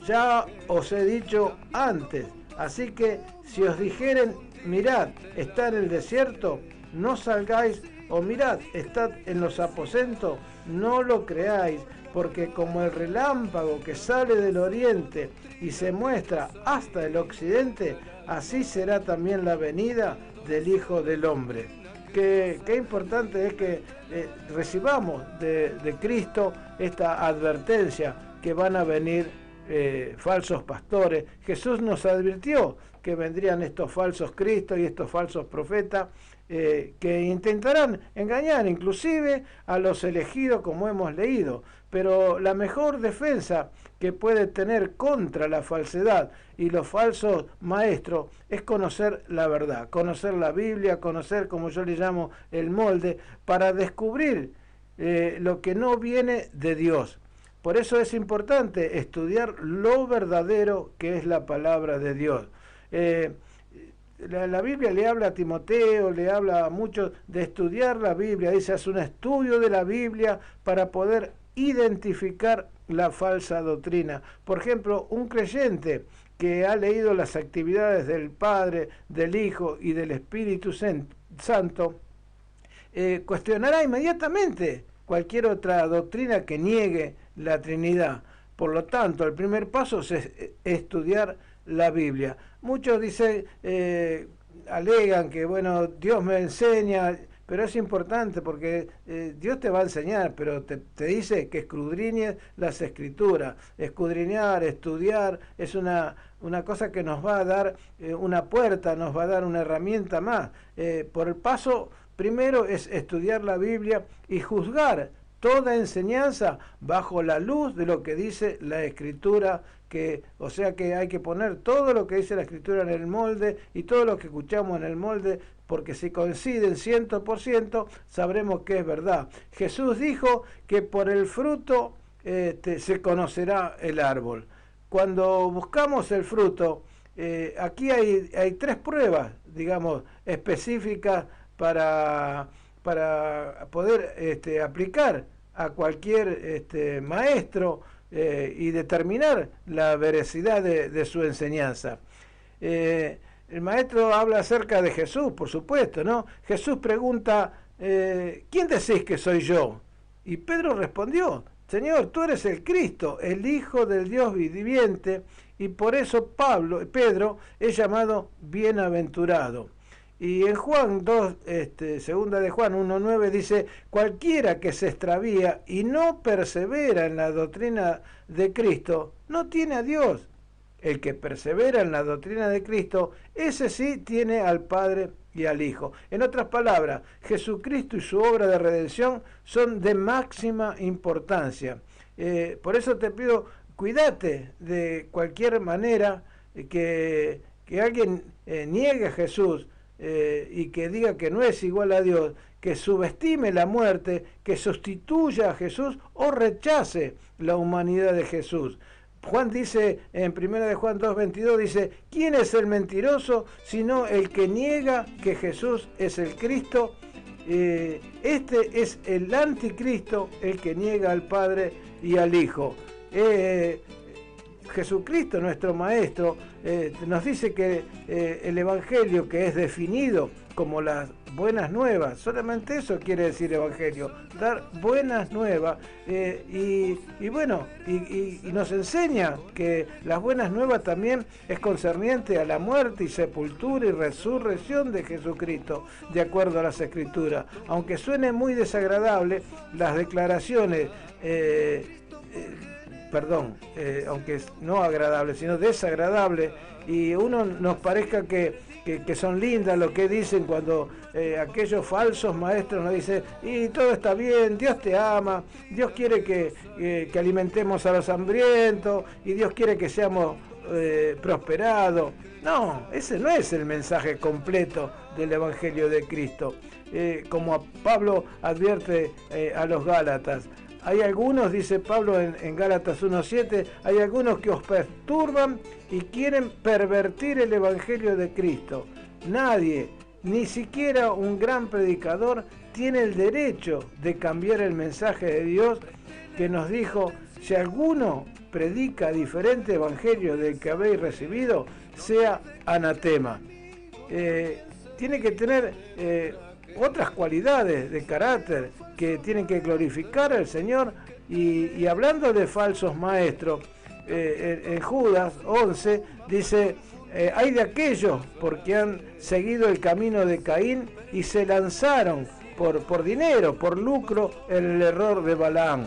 Ya os he dicho antes, así que si os dijeren, mirad, está en el desierto, no salgáis o mirad, estad en los aposentos, no lo creáis, porque como el relámpago que sale del oriente y se muestra hasta el occidente, así será también la venida del Hijo del Hombre. Qué importante es que recibamos de Cristo esta advertencia que van a venir falsos pastores. Jesús nos advirtió que vendrían estos falsos cristos y estos falsos profetas que intentarán engañar inclusive a los elegidos, como hemos leído. Pero la mejor defensa que puede tener contra la falsedad y los falsos maestros es conocer la verdad, conocer la Biblia, conocer, como yo le llamo, el molde, para descubrir lo que no viene de Dios. Por eso es importante estudiar lo verdadero que es la palabra de Dios. La Biblia le habla a Timoteo, le habla a muchos de estudiar la Biblia. Dice, haz un estudio de la Biblia para poder identificar la falsa doctrina. Por ejemplo, un creyente que ha leído las actividades del Padre, del Hijo y del Espíritu Santo, cuestionará inmediatamente cualquier otra doctrina que niegue la Trinidad. Por lo tanto, el primer paso es estudiar la Biblia. Muchos dicen, alegan que, bueno, Dios me enseña, pero es importante porque Dios te va a enseñar, pero te dice que escudriñes las Escrituras. Escudriñar, estudiar, es una cosa que nos va a dar una puerta, nos va a dar una herramienta más. Por el paso primero es estudiar la Biblia y juzgar toda enseñanza bajo la luz de lo que dice la Escritura, o sea que hay que poner todo lo que dice la Escritura en el molde y todo lo que escuchamos en el molde, porque si coinciden 100%, sabremos que es verdad. Jesús dijo que por el fruto se conocerá el árbol. Cuando buscamos el fruto, aquí hay 3 pruebas, digamos, específicas para poder aplicar a cualquier maestro y determinar la veracidad de su enseñanza. El maestro habla acerca de Jesús, por supuesto, ¿no? Jesús pregunta, ¿quién decís que soy yo? Y Pedro respondió, Señor, tú eres el Cristo, el Hijo del Dios viviente, y por eso Pedro es llamado bienaventurado. Y en Juan 2, segunda de Juan 1:9 dice, cualquiera que se extravía y no persevera en la doctrina de Cristo, no tiene a Dios. El que persevera en la doctrina de Cristo, ese sí tiene al Padre y al Hijo. En otras palabras, Jesucristo y su obra de redención son de máxima importancia. Por eso te pido, cuídate de cualquier manera que alguien niegue a Jesús, y que diga que no es igual a Dios, que subestime la muerte, que sustituya a Jesús o rechace la humanidad de Jesús. Juan dice, en 1 de Juan 2:22, dice, ¿quién es el mentiroso sino el que niega que Jesús es el Cristo? Este es el anticristo, el que niega al Padre y al Hijo. Jesucristo, nuestro Maestro, nos dice que el Evangelio, que es definido como las buenas nuevas, solamente eso quiere decir Evangelio, dar buenas nuevas, y nos enseña que las buenas nuevas también es concerniente a la muerte y sepultura y resurrección de Jesucristo, de acuerdo a las Escrituras. Aunque suene muy desagradable, las declaraciones aunque no agradable, sino desagradable, y uno nos parezca que son lindas lo que dicen cuando aquellos falsos maestros nos dicen, y todo está bien, Dios te ama, Dios quiere que alimentemos a los hambrientos, y Dios quiere que seamos prosperados. No, ese no es el mensaje completo del Evangelio de Cristo. Como Pablo advierte a los Gálatas, hay algunos, dice Pablo en Gálatas 1:7, hay algunos que os perturban y quieren pervertir el Evangelio de Cristo. Nadie, ni siquiera un gran predicador, tiene el derecho de cambiar el mensaje de Dios que nos dijo, si alguno predica diferente evangelio del que habéis recibido, sea anatema. Tiene que tener otras cualidades de carácter que tienen que glorificar al Señor. Y hablando de falsos maestros, en Judas 11 dice, hay de aquellos porque han seguido el camino de Caín y se lanzaron por dinero, por lucro, en el error de Balaam.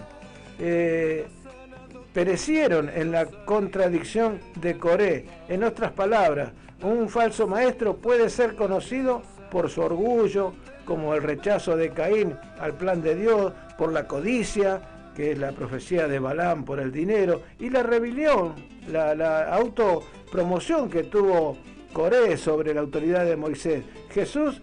Perecieron en la contradicción de Coré. En otras palabras, un falso maestro puede ser conocido por su orgullo, como el rechazo de Caín al plan de Dios, por la codicia, que es la profecía de Balaam por el dinero, y la rebelión, la autopromoción que tuvo Coré sobre la autoridad de Moisés. Jesús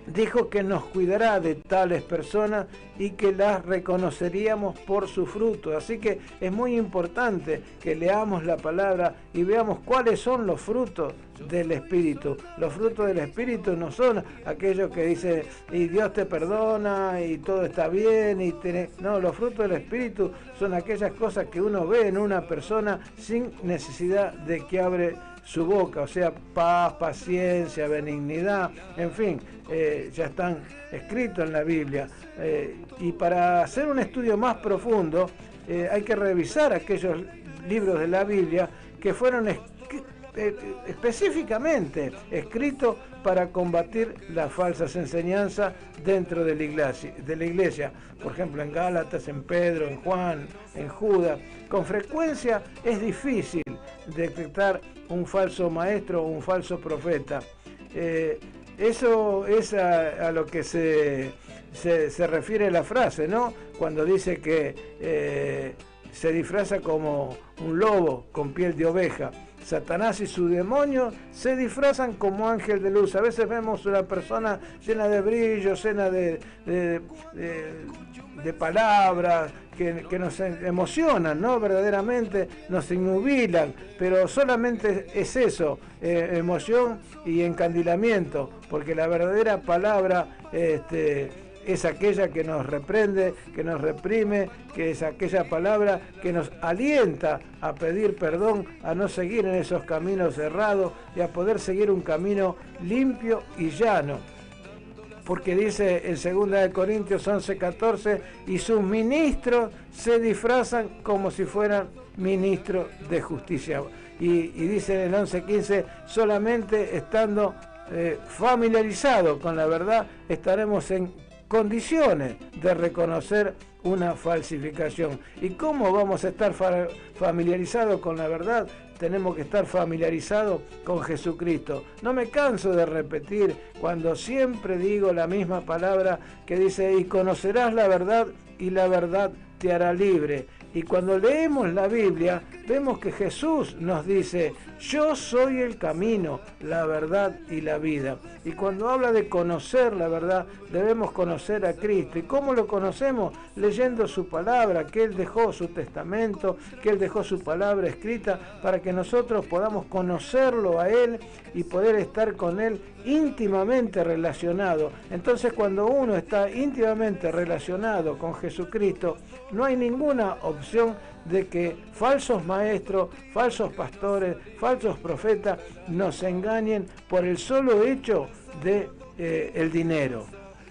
dijo que nos cuidará de tales personas y que las reconoceríamos por su fruto. Así que es muy importante que leamos la palabra y veamos cuáles son los frutos del Espíritu. Los frutos del Espíritu no son aquellos que dicen y Dios te perdona y todo está bien. No, los frutos del Espíritu son aquellas cosas que uno ve en una persona sin necesidad de que abre su boca, o sea, paz, paciencia, benignidad, en fin, ya están escritos en la Biblia. Y para hacer un estudio más profundo, hay que revisar aquellos libros de la Biblia que fueron específicamente escritos para combatir las falsas enseñanzas dentro de la iglesia. Por ejemplo, en Gálatas, en Pedro, en Juan, en Judas. Con frecuencia es difícil detectar un falso maestro o un falso profeta. Eso es a lo que se refiere la frase, ¿no? Cuando dice que se disfraza como un lobo con piel de oveja. Satanás y su demonio se disfrazan como ángel de luz. A veces vemos una persona llena de brillo, llena de palabras que nos emocionan, ¿no? Verdaderamente nos innubilan, pero solamente es eso, emoción y encandilamiento, porque la verdadera palabra es aquella que nos reprende, que nos reprime, que es aquella palabra que nos alienta a pedir perdón, a no seguir en esos caminos errados y a poder seguir un camino limpio y llano. Porque dice en 2 Corintios 11:14, y sus ministros se disfrazan como si fueran ministros de justicia. Y dice en el 11:15, solamente estando familiarizados con la verdad, estaremos en condiciones de reconocer una falsificación. ¿Y cómo vamos a estar familiarizados con la verdad? Tenemos que estar familiarizados con Jesucristo. No me canso de repetir cuando siempre digo la misma palabra que dice, y conocerás la verdad y la verdad te hará libre. Y cuando leemos la Biblia, vemos que Jesús nos dice, yo soy el camino, la verdad y la vida. Y cuando habla de conocer la verdad, debemos conocer a Cristo. ¿Y cómo lo conocemos? Leyendo su palabra, que Él dejó su testamento, que Él dejó su palabra escrita, para que nosotros podamos conocerlo a Él y poder estar con Él íntimamente relacionado. Entonces, cuando uno está íntimamente relacionado con Jesucristo, no hay ninguna opción de que falsos maestros, falsos pastores, falsos profetas nos engañen por el solo hecho de el dinero.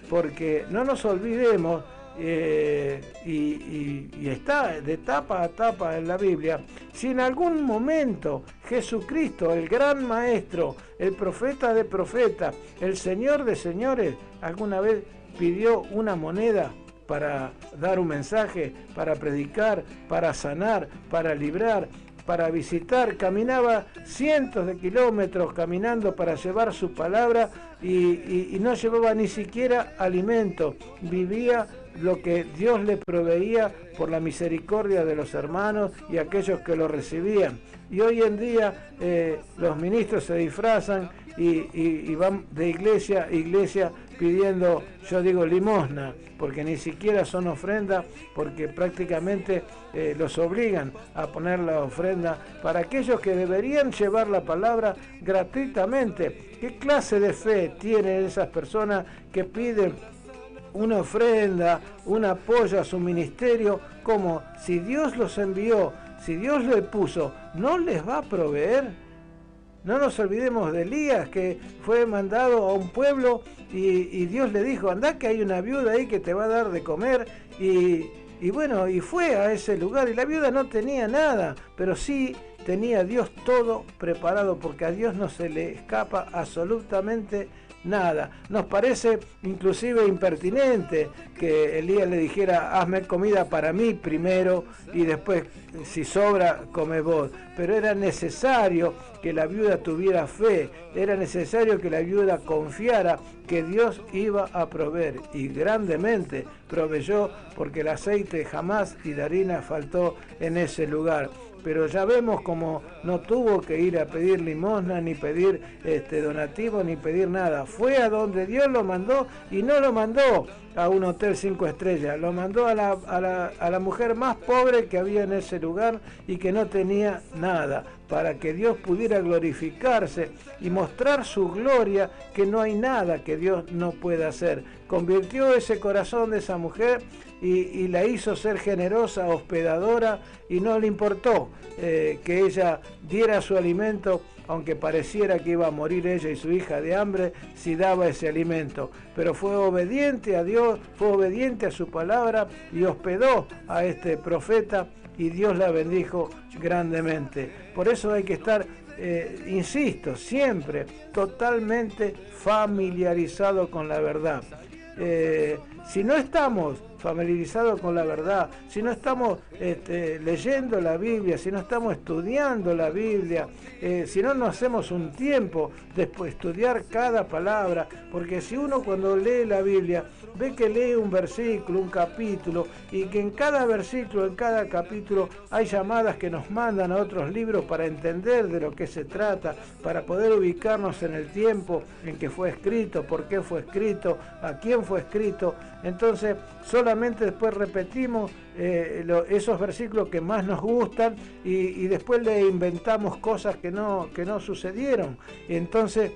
Porque no nos olvidemos, y está de tapa a tapa en la Biblia, si en algún momento Jesucristo, el gran maestro, el profeta de profetas, el Señor de señores, alguna vez pidió una moneda para dar un mensaje, para predicar, para sanar, para librar, para visitar, caminaba cientos de kilómetros caminando para llevar su palabra y no llevaba ni siquiera alimento, vivía lo que Dios le proveía por la misericordia de los hermanos y aquellos que lo recibían. Y hoy en día los ministros se disfrazan y van de iglesia a iglesia pidiendo, yo digo, limosna, porque ni siquiera son ofrendas, porque prácticamente los obligan a poner la ofrenda para aquellos que deberían llevar la palabra gratuitamente. ¿Qué clase de fe tienen esas personas que piden una ofrenda, un apoyo a su ministerio, como si Dios los envió, si Dios les puso, ¿no les va a proveer? No nos olvidemos de Elías, que fue mandado a un pueblo y Dios le dijo, andá que hay una viuda ahí que te va a dar de comer, y bueno, y fue a ese lugar, y la viuda no tenía nada, pero sí tenía Dios todo preparado, porque a Dios no se le escapa absolutamente nada. Nos parece inclusive impertinente que Elías le dijera, hazme comida para mí primero y después, si sobra, come vos. Pero era necesario que la viuda tuviera fe, era necesario que la viuda confiara que Dios iba a proveer, y grandemente proveyó, porque el aceite jamás y la harina faltó en ese lugar. Pero ya vemos como no tuvo que ir a pedir limosna, ni pedir donativo, ni pedir nada. Fue a donde Dios lo mandó, y no lo mandó a un hotel 5 estrellas, lo mandó a la mujer más pobre que había en ese lugar y que no tenía nada, para que Dios pudiera glorificarse y mostrar su gloria, que no hay nada que Dios no pueda hacer. Convirtió ese corazón de esa mujer y la hizo ser generosa, hospedadora, y no le importó que ella diera su alimento, aunque pareciera que iba a morir ella y su hija de hambre si daba ese alimento. Pero fue obediente a Dios, fue obediente a su palabra y hospedó a este profeta, y Dios la bendijo grandemente. Por eso hay que estar, insisto, siempre totalmente familiarizado con la verdad. Si no estamos familiarizados con la verdad, si no estamos leyendo la Biblia, si no estamos estudiando la Biblia, si no nos hacemos un tiempo de estudiar cada palabra, porque si uno cuando lee la Biblia ve que lee un versículo, un capítulo, y que en cada versículo, en cada capítulo hay llamadas que nos mandan a otros libros para entender de lo que se trata, para poder ubicarnos en el tiempo en que fue escrito, por qué fue escrito, a quién fue escrito. Entonces solamente después repetimos esos versículos que más nos gustan, y después le inventamos cosas que no sucedieron. Entonces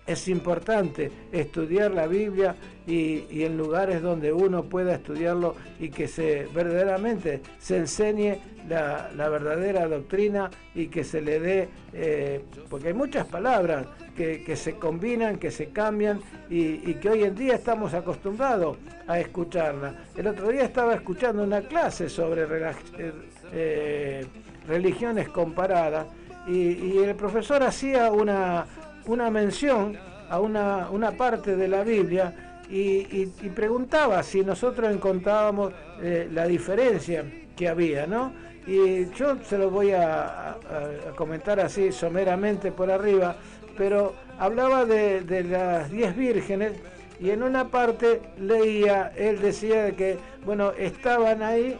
es importante estudiar la Biblia y en lugares donde uno pueda estudiarlo, y que verdaderamente se enseñe la verdadera doctrina, y que se le dé, porque hay muchas palabras que se combinan, que se cambian, y que hoy en día estamos acostumbrados a escucharla. El otro día estaba escuchando una clase sobre religiones comparadas, y el profesor hacía una mención a una parte de la Biblia, y preguntaba si nosotros encontrábamos la diferencia que había, ¿no? Y yo se lo voy a comentar así someramente por arriba, pero hablaba de las 10 vírgenes, y en una parte leía, él decía que, bueno, estaban ahí,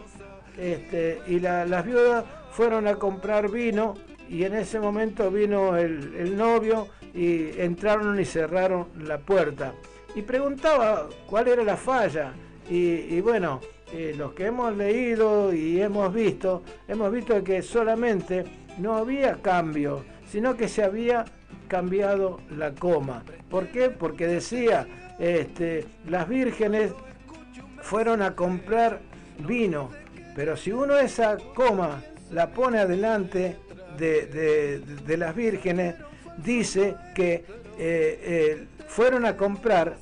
y las viudas fueron a comprar vino, y en ese momento vino el novio, y entraron y cerraron la puerta. Y preguntaba cuál era la falla. Y bueno, los que hemos leído y hemos visto que solamente no había cambio, sino que se había cambiado la coma. ¿Por qué? Porque decía, las vírgenes fueron a comprar vino, pero si uno esa coma la pone adelante de las vírgenes, dice que fueron a comprar,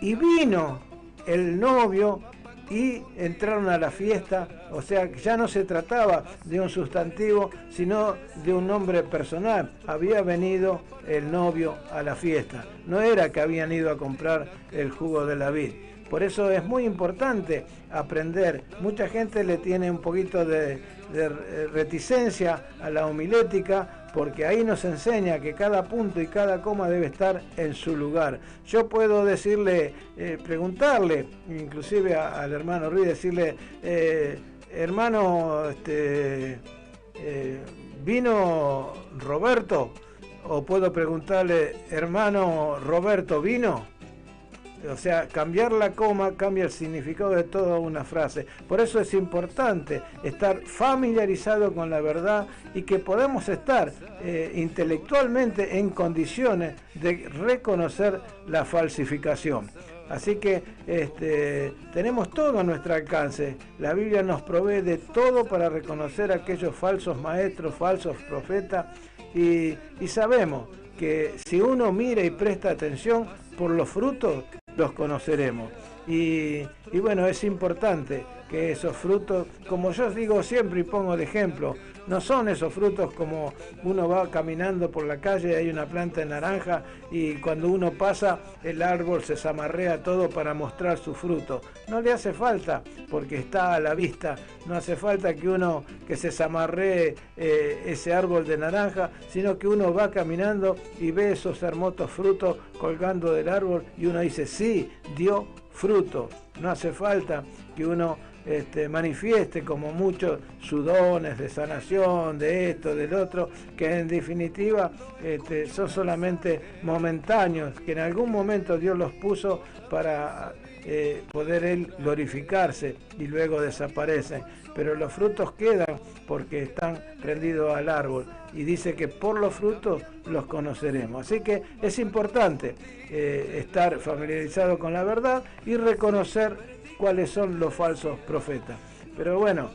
y vino el novio y entraron a la fiesta. O sea, que ya no se trataba de un sustantivo, sino de un nombre personal. Había venido el novio a la fiesta, no era que habían ido a comprar el jugo de la vid. Por eso es muy importante aprender. Mucha gente le tiene un poquito de reticencia a la homilética, porque ahí nos enseña que cada punto y cada coma debe estar en su lugar. Yo puedo decirle, preguntarle, inclusive al hermano Ruiz, decirle, hermano, ¿vino Roberto? O puedo preguntarle, hermano Roberto, ¿vino? O sea, cambiar la coma cambia el significado de toda una frase. Por eso es importante estar familiarizado con la verdad, y que podamos estar intelectualmente en condiciones de reconocer la falsificación. Así que tenemos todo a nuestro alcance. La Biblia nos provee de todo para reconocer a aquellos falsos maestros, falsos profetas, y sabemos que si uno mira y presta atención, por los frutos los conoceremos. Y bueno, es importante que esos frutos, como yo digo siempre y pongo de ejemplo, no son esos frutos como uno va caminando por la calle y hay una planta de naranja y cuando uno pasa el árbol se zamarrea todo para mostrar su fruto. No le hace falta, porque está a la vista, no hace falta que se zamarree ese árbol de naranja, sino que uno va caminando y ve esos hermosos frutos colgando del árbol y uno dice, sí, dio fruto. No hace falta que uno manifieste como muchos sus dones de sanación, de esto, del otro, que en definitiva son solamente momentáneos, que en algún momento Dios los puso para poder Él glorificarse y luego desaparecen. Pero los frutos quedan porque están prendidos al árbol y dice que por los frutos los conoceremos. Así que es importante estar familiarizado con la verdad y reconocer cuáles son los falsos profetas. Pero bueno,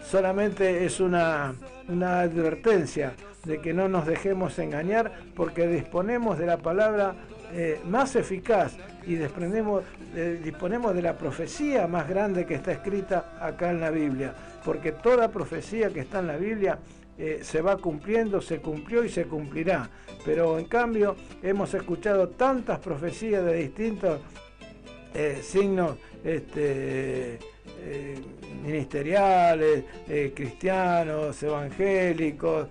solamente es una advertencia de que no nos dejemos engañar, porque disponemos de la palabra más eficaz y disponemos de la profecía más grande que está escrita acá en la Biblia, porque toda profecía que está en la Biblia se va cumpliendo, se cumplió y se cumplirá. Pero en cambio hemos escuchado tantas profecías de distintos signos ministeriales, cristianos, evangélicos,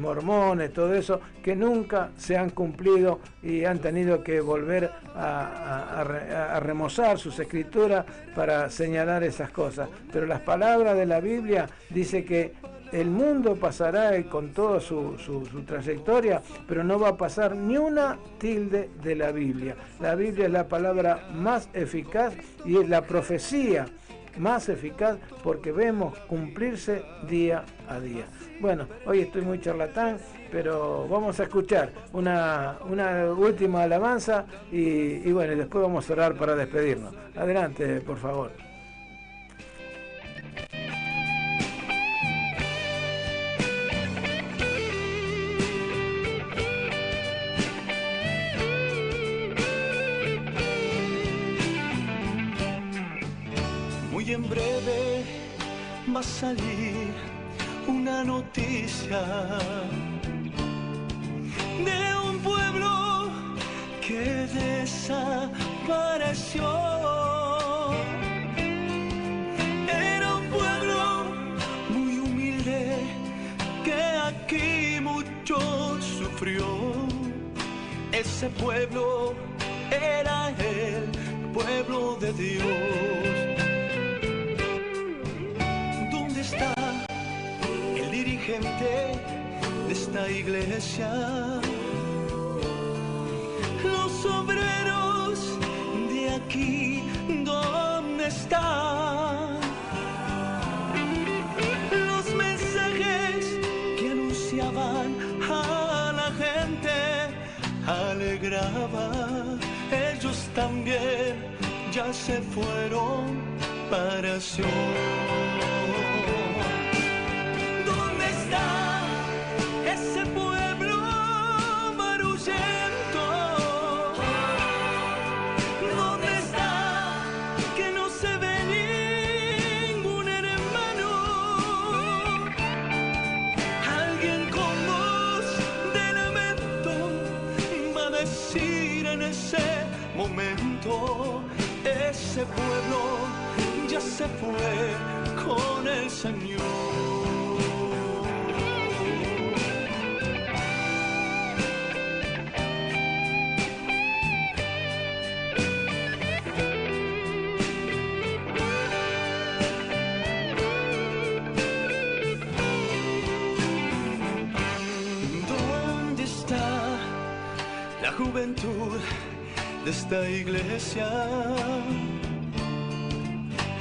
mormones, todo eso, que nunca se han cumplido y han tenido que volver a remozar sus escrituras para señalar esas cosas. Pero las palabras de la Biblia dice que el mundo pasará con toda su trayectoria, pero no va a pasar ni una tilde de la Biblia. La Biblia es la palabra más eficaz y es la profecía más eficaz porque vemos cumplirse día a día. Bueno, hoy estoy muy charlatán, pero vamos a escuchar una última alabanza y bueno, y después vamos a orar para despedirnos. Adelante, por favor. Muy en breve va a salir una noticia de un pueblo que desapareció. Era un pueblo muy humilde que aquí mucho sufrió. Ese pueblo era el pueblo de Dios. Gente de esta iglesia, los obreros de aquí, ¿dónde están? Los mensajes que anunciaban a la gente alegraban, ellos también ya se fueron para Sion. Ese pueblo marullento, ¿dónde está? Que no se ve ningún hermano. Alguien con voz de lamento va a decir en ese momento: ese pueblo ya se fue con el Señor. Juventud de esta iglesia,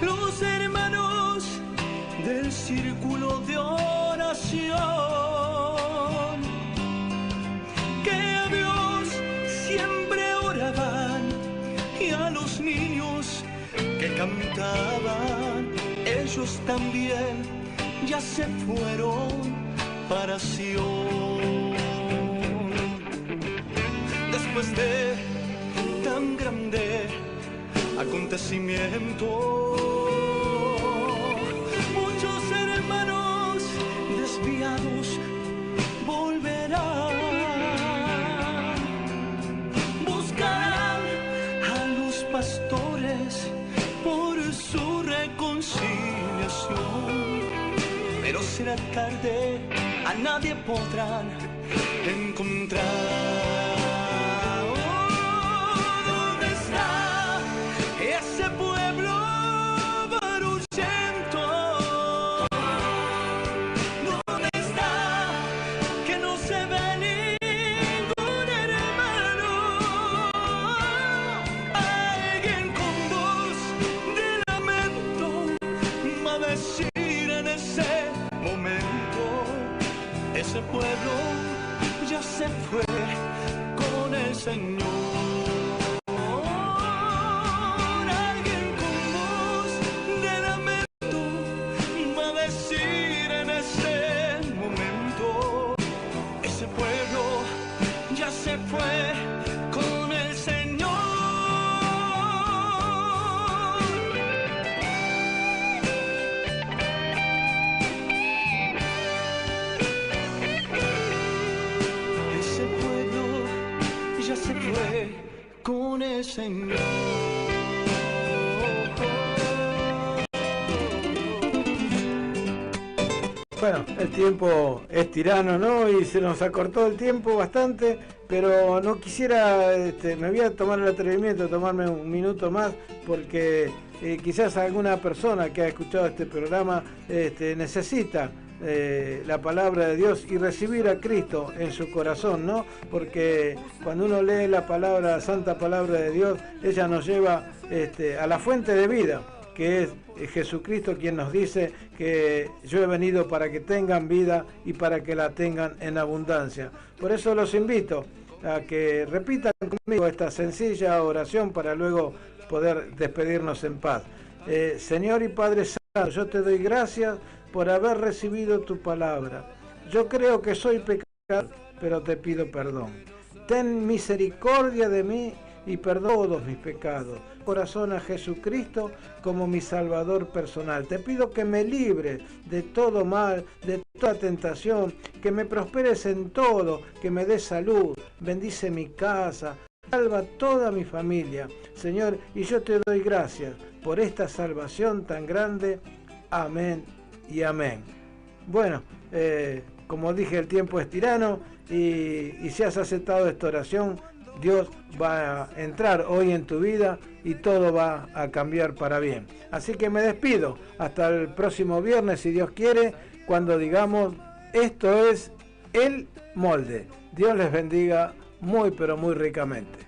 los hermanos del círculo de oración, que a Dios siempre oraban, y a los niños que cantaban, ellos también ya se fueron separación. Después de tan grande acontecimiento, muchos hermanos desviados volverán, buscarán a los pastores por su reconciliación, pero será tarde, a nadie podrán encontrar. ¿Dónde está ese pueblo barulcento? ¿Dónde está que no se ve ningún hermano? Alguien con voz de lamento va a decir en ese momento: ese pueblo ya se fue con el Señor. Alguien con voz de lamento va a decir en ese momento: ese pueblo ya se fue con el Señor. Ese pueblo ya se fue con el Señor. Bueno, el tiempo es tirano, ¿no? Y se nos acortó el tiempo bastante, pero no quisiera, me voy a tomar el atrevimiento de tomarme un minuto más, porque quizás alguna persona que ha escuchado este programa necesita la palabra de Dios y recibir a Cristo en su corazón, ¿no? Porque cuando uno lee la palabra, la santa palabra de Dios, ella nos lleva a la fuente de vida, que es Jesucristo, quien nos dice que yo he venido para que tengan vida y para que la tengan en abundancia. Por eso los invito a que repitan conmigo esta sencilla oración para luego poder despedirnos en paz. Señor y Padre Santo, yo te doy gracias por haber recibido tu palabra. Yo creo que soy pecador, pero te pido perdón. Ten misericordia de mí y perdona todos mis pecados. Corazón a Jesucristo como mi Salvador personal. Te pido que me libres de todo mal, de toda tentación, que me prosperes en todo, que me des salud, bendice mi casa, salva toda mi familia. Señor, y yo te doy gracias por esta salvación tan grande. Amén y amén. Bueno, como dije, el tiempo es tirano y si has aceptado esta oración, Dios va a entrar hoy en tu vida y todo va a cambiar para bien. Así que me despido hasta el próximo viernes, si Dios quiere, cuando digamos: esto es El Molde. Dios les bendiga muy pero muy ricamente.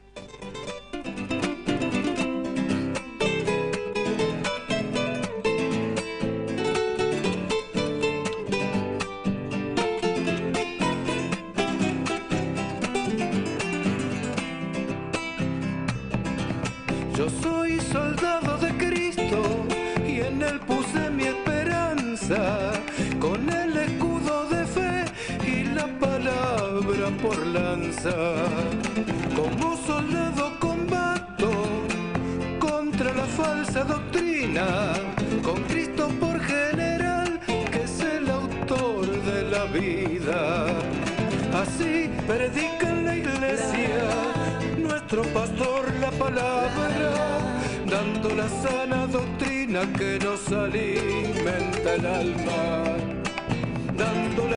Yo soy soldado de Cristo y en él puse mi esperanza, con el escudo de fe y la palabra por lanza. Como soldado combato contra la falsa doctrina, con Cristo por general, que es el autor de la vida. Así predica en la iglesia nuestro pastor la palabra, dando la sana doctrina que nos alimenta el alma, dando